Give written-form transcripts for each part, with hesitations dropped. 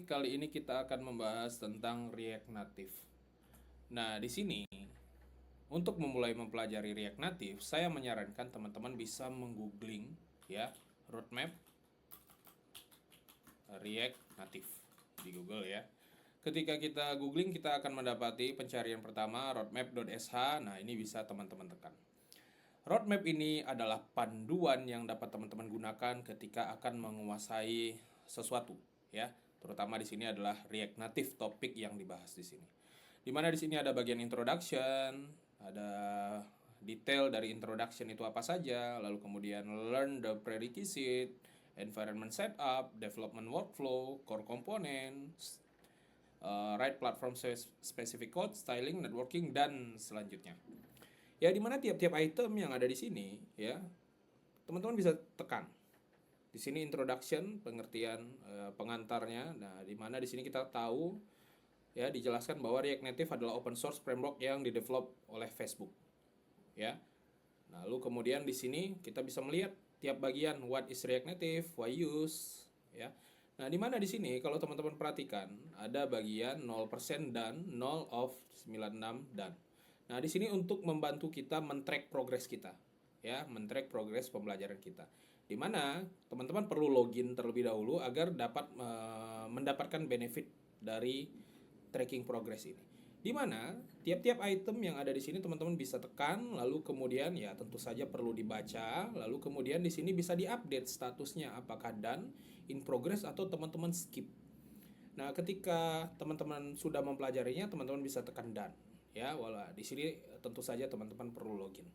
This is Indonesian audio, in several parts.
kali ini kita akan membahas tentang React Native. Nah, di sini untuk memulai mempelajari React Native, saya menyarankan teman-teman bisa menggoogling ya, roadmap React Native di Google ya. Ketika kita googling, kita akan mendapati pencarian pertama roadmap.sh. Nah, ini bisa teman-teman tekan. Roadmap ini adalah panduan yang dapat teman-teman gunakan ketika akan menguasai sesuatu, ya. Terutama di sini adalah React Native topik yang dibahas di sini. Di mana di sini ada bagian introduction, ada detail dari introduction itu apa saja, lalu kemudian learn the prerequisite, environment setup, development workflow, core components, write platform specific code, styling, networking, dan selanjutnya. Ya, dimana tiap-tiap item yang ada di sini, ya, teman-teman bisa tekan. Di sini introduction, pengertian pengantarnya. Nah, dimana di sini kita tahu, ya, dijelaskan bahwa React Native adalah open source framework yang didevelop oleh Facebook, ya. Lalu kemudian di sini kita bisa melihat tiap bagian, what is React Native, why use, ya. Nah, dimana di sini kalau teman-teman perhatikan ada bagian 0% dan 0 of 96 dan. Nah, di sini untuk membantu kita men-track progres kita, ya, men-track progres pembelajaran kita. Di mana teman-teman perlu login terlebih dahulu agar dapat mendapatkan benefit dari tracking progres ini. Di mana tiap-tiap item yang ada di sini teman-teman bisa tekan, lalu kemudian ya tentu saja perlu dibaca, lalu kemudian di sini bisa diupdate statusnya apakah done, in progress atau teman-teman skip. Nah, ketika teman-teman sudah mempelajarinya, teman-teman bisa tekan done. Ya, wala di sini tentu saja teman-teman perlu login.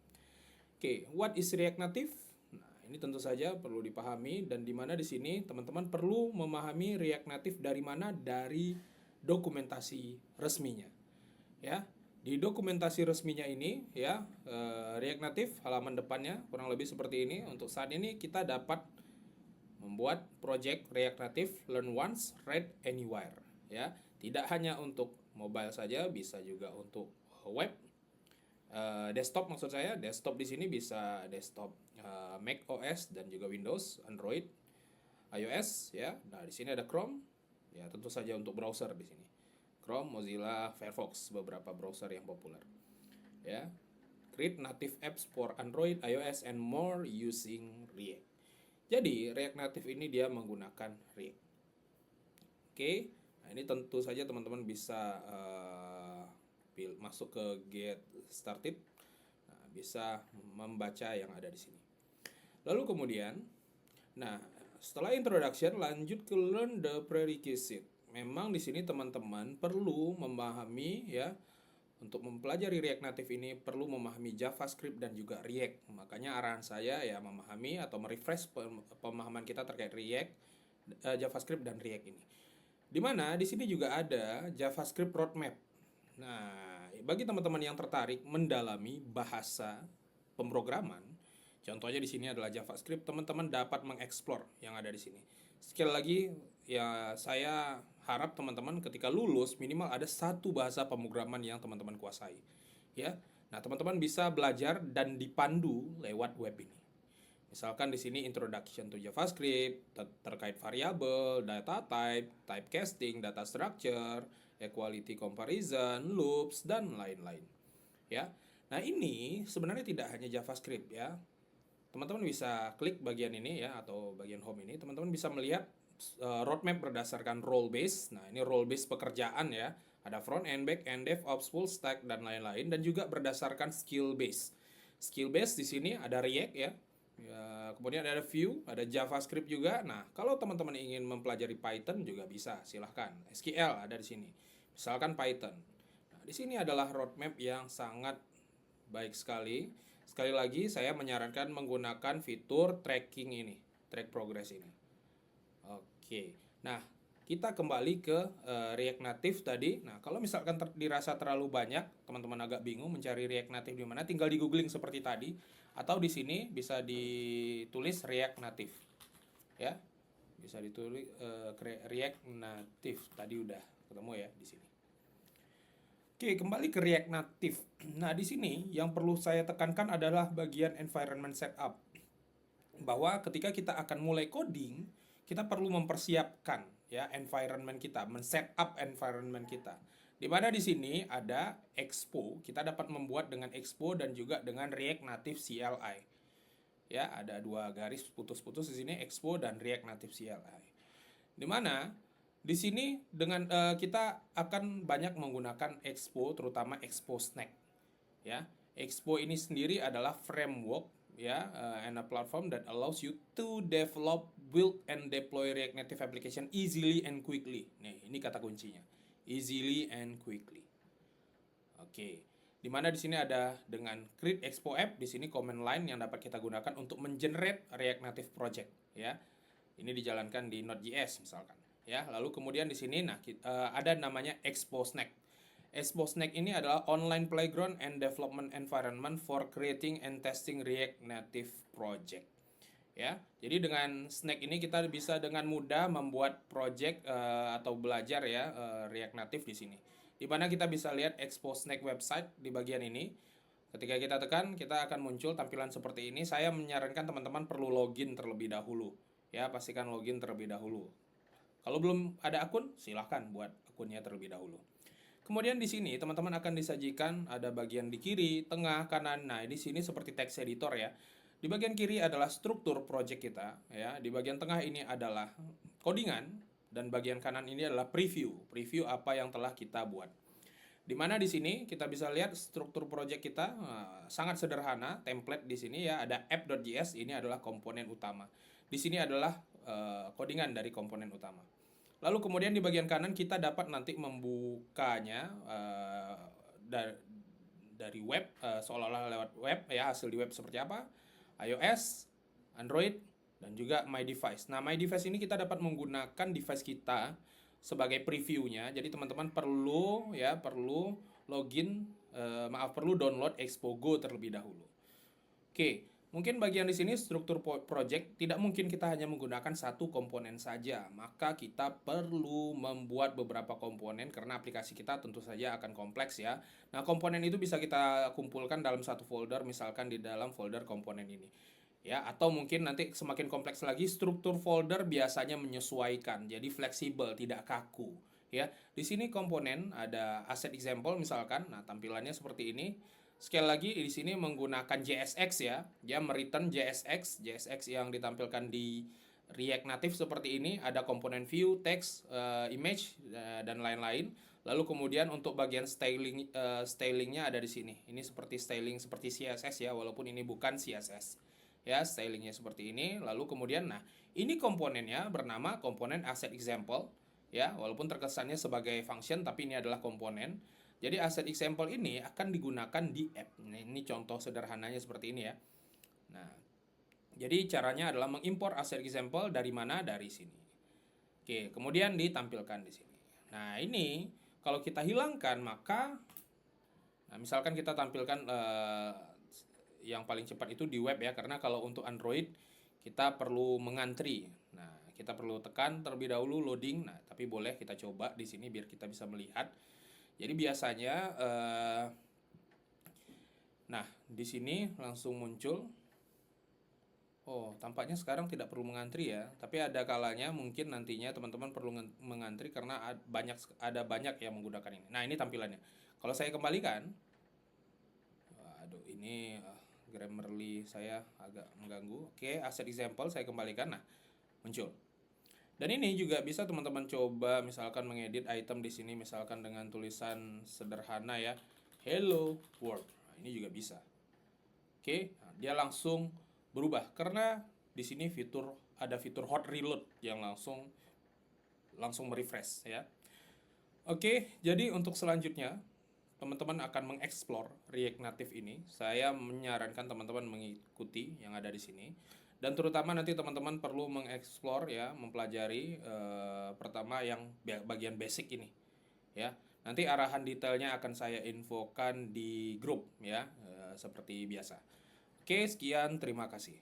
Oke, what is React Native? Nah, ini tentu saja perlu dipahami dan di mana di sini teman-teman perlu memahami React Native dari mana? Dari dokumentasi resminya. Ya, di dokumentasi resminya ini ya, React Native halaman depannya kurang lebih seperti ini. Untuk saat ini kita dapat membuat project React Native Learn Once, Read Anywhere, ya. Tidak hanya untuk mobile saja, bisa juga untuk web, desktop maksud saya. Desktop di sini bisa desktop Mac OS dan juga Windows, Android, iOS, ya. Nah, di sini ada Chrome, ya, tentu saja untuk browser di sini. Chrome, Mozilla, Firefox, beberapa browser yang populer, ya. Create native apps for Android, iOS, and more using React. Jadi React Native ini dia menggunakan React. Oke, nah ini tentu saja teman-teman bisa masuk ke Get Started, nah, bisa membaca yang ada di sini. Lalu kemudian, nah setelah introduction lanjut ke learn the prerequisite. Memang di sini teman-teman perlu memahami ya. Untuk mempelajari React Native ini perlu memahami JavaScript dan juga React. Makanya arahan saya ya memahami atau merefresh pemahaman kita terkait React, JavaScript dan React ini. Dimana di sini juga ada JavaScript roadmap. Nah, bagi teman-teman yang tertarik mendalami bahasa pemrograman, contohnya di sini adalah JavaScript, teman-teman dapat mengeksplor yang ada di sini. Sekali lagi, ya saya harap teman-teman ketika lulus minimal ada satu bahasa pemrograman yang teman-teman kuasai. Ya, nah teman-teman bisa belajar dan dipandu lewat web ini. Misalkan di sini introduction to JavaScript terkait variabel, data type, typecasting, data structure, equality comparison, loops dan lain-lain. Ya. Nah, ini sebenarnya tidak hanya JavaScript ya. Teman-teman bisa klik bagian ini ya atau bagian home ini, teman-teman bisa melihat roadmap berdasarkan role base. Nah, ini role base pekerjaan ya. Ada front end, back end, DevOps, full stack dan lain-lain dan juga berdasarkan skill base. Skill base di sini ada React ya. Ya, kemudian ada Vue, ada JavaScript juga. Nah, kalau teman-teman ingin mempelajari Python juga bisa, silahkan. SQL ada di sini. Misalkan Python. Nah, di sini adalah roadmap yang sangat baik sekali. Sekali lagi, saya menyarankan menggunakan fitur tracking ini, track progress ini. Oke, nah kita kembali ke React Native tadi. Nah, kalau misalkan dirasa terlalu banyak, teman-teman agak bingung mencari React Native di mana, tinggal di googling seperti tadi, atau di sini bisa ditulis React Native, ya, bisa ditulis React Native. Tadi udah ketemu ya di sini. Oke, kembali ke React Native. Nah, di sini yang perlu saya tekankan adalah bagian environment setup. Bahwa ketika kita akan mulai coding, kita perlu mempersiapkan ya environment kita, men-setup environment kita. Di mana di sini ada Expo, kita dapat membuat dengan Expo dan juga dengan React Native CLI. Ya, ada dua garis putus-putus di sini, Expo dan React Native CLI. Di mana di sini dengan kita akan banyak menggunakan Expo, terutama Expo Snack. Ya, Expo ini sendiri adalah framework ya, and a platform that allows you to develop, build, and deploy React Native application easily and quickly. Nih, ini kata kuncinya, easily and quickly. Oke, di mana di sini ada dengan create Expo app, di sini command line yang dapat kita gunakan untuk mengenerate React Native project ya. Ini dijalankan di Node.js misalkan ya. Lalu kemudian di sini ada namanya Expo Snack. Expo Snack ini adalah online playground and development environment for creating and testing React Native project. Ya, jadi dengan Snack ini kita bisa dengan mudah membuat project atau belajar ya React Native di sini. Di mana kita bisa lihat Expo Snack website di bagian ini. Ketika kita tekan, kita akan muncul tampilan seperti ini. Saya menyarankan teman-teman perlu login terlebih dahulu. Ya, pastikan login terlebih dahulu. Kalau belum ada akun, silahkan buat akunnya terlebih dahulu. Kemudian di sini teman-teman akan disajikan ada bagian di kiri, tengah, kanan. Nah, di sini seperti text editor ya. Di bagian kiri adalah struktur project kita ya. Di bagian tengah ini adalah codingan dan bagian kanan ini adalah preview. Preview apa yang telah kita buat. Di mana di sini kita bisa lihat struktur project kita sangat sederhana, template di sini ya, ada app.js, ini adalah komponen utama. Di sini adalah codingan dari komponen utama. Lalu kemudian di bagian kanan kita dapat nanti membukanya dari web, seolah-olah lewat web ya, hasil di web seperti apa, iOS, Android, dan juga My Device. Nah, My Device ini kita dapat menggunakan device kita sebagai previewnya. Jadi teman-teman perlu login, perlu download Expo Go terlebih dahulu. Oke, mungkin bagian di sini struktur project tidak mungkin kita hanya menggunakan satu komponen saja. Maka kita perlu membuat beberapa komponen karena aplikasi kita tentu saja akan kompleks ya. Nah, komponen itu bisa kita kumpulkan dalam satu folder, misalkan di dalam folder komponen ini. Ya, atau mungkin nanti semakin kompleks lagi, struktur folder biasanya menyesuaikan, jadi fleksibel, tidak kaku. Ya, di sini komponen ada asset example misalkan, nah tampilannya seperti ini. Sekali lagi di sini menggunakan JSX ya, dia mereturn JSX yang ditampilkan di React Native seperti ini, ada komponen view, text, image, dan lain-lain. Lalu kemudian untuk bagian stylingnya ada di sini. Ini seperti styling seperti CSS ya, walaupun ini bukan CSS. Ya, stylingnya seperti ini. Lalu kemudian, nah ini komponennya bernama komponen asset example ya, walaupun terkesannya sebagai function tapi ini adalah komponen. Jadi asset example ini akan digunakan di app. Nah, ini contoh sederhananya seperti ini ya. Nah, jadi caranya adalah mengimpor asset example dari mana? Dari sini. Oke, kemudian ditampilkan di sini. Nah, ini kalau kita hilangkan maka, nah misalkan kita tampilkan yang paling cepat itu di web ya, karena kalau untuk Android kita perlu mengantri. Nah, kita perlu tekan terlebih dahulu loading. Nah, tapi boleh kita coba di sini biar kita bisa melihat. Jadi biasanya nah, di sini langsung muncul. Oh, tampaknya sekarang tidak perlu mengantri ya, tapi ada kalanya mungkin nantinya teman-teman perlu mengantri karena ada banyak yang menggunakan ini. Nah, ini tampilannya. Kalau saya kembalikan, aduh ini Grammarly saya agak mengganggu. Oke, asset example saya kembalikan. Nah, muncul. Dan ini juga bisa teman-teman coba misalkan mengedit item di sini misalkan dengan tulisan sederhana ya, hello world. Nah, ini juga bisa. Oke, nah, dia langsung berubah karena di sini ada fitur hot reload yang langsung merefresh ya. Oke, jadi untuk selanjutnya teman-teman akan mengeksplor React Native ini. Saya menyarankan teman-teman mengikuti yang ada di sini. Dan terutama nanti teman-teman perlu mengeksplor ya, mempelajari pertama yang bagian basic ini. Ya. Nanti arahan detailnya akan saya infokan di grup ya, seperti biasa. Oke, sekian, terima kasih.